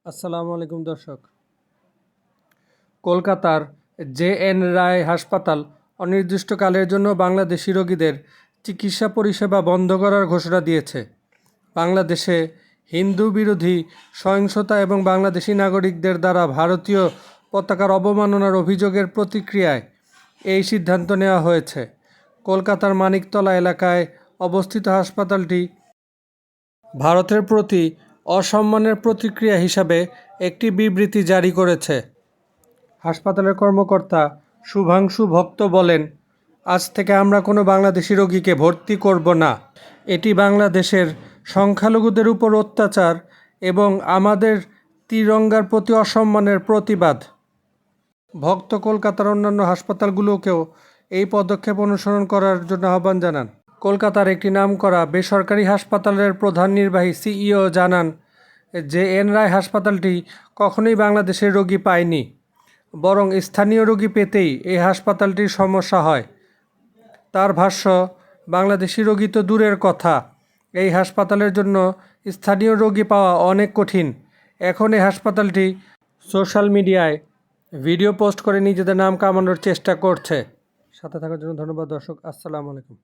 আসসালামু আলাইকুম দর্শক। কলকাতার জে.এন. রায় হাসপাতাল অনির্দিষ্টকালের জন্য বাংলাদেশি রোগীদের চিকিৎসা পরিষেবা বন্ধ করার ঘোষণা দিয়েছে। বাংলাদেশে হিন্দু বিরোধী সহিংসতা এবং বাংলাদেশি নাগরিকদের দ্বারা ভারতীয় পতাকার অবমাননার অভিযোগের প্রতিক্রিয়ায় এই সিদ্ধান্ত নেওয়া হয়েছে। কলকাতার মানিকতলা এলাকায় অবস্থিত হাসপাতালটি ভারতের প্রতি অসম্মানের প্রতিক্রিয়া হিসাবে একটি বিবৃতি জারি করেছে। হাসপাতালের কর্মকর্তা শুভাংশু ভক্ত বলেন, আজ থেকে আমরা কোনো বাংলাদেশি রোগীকে ভর্তি করব না। এটি বাংলাদেশের সংখ্যালঘুদের উপর অত্যাচার এবং আমাদের তিরঙ্গার প্রতি অসম্মানের প্রতিবাদ। ভক্ত কলকাতার অন্যান্য হাসপাতালগুলোকেও এই পদক্ষেপ অনুসরণ করার জন্য আহ্বান জানান। কলকাতার একটি নামকরা বেসরকারি হাসপাতালের প্রধান নির্বাহী সিইও জানান, জে.এন. রায় হাসপাতালটি কখনোই বাংলাদেশের রোগী পায়নি, বরং স্থানীয় রোগী পেতেই এই হাসপাতালটির সমস্যা হয়। তার ভাষ্য, বাংলাদেশি রোগী তো দূরের কথা, এই হাসপাতালের জন্য স্থানীয় রোগী পাওয়া অনেক কঠিন। এখন এই হাসপাতালটি সোশ্যাল মিডিয়ায় ভিডিও পোস্ট করে নিজেদের নাম কামানোর চেষ্টা করছে। সাথে থাকার জন্য ধন্যবাদ দর্শক। আসসালামু আলাইকুম।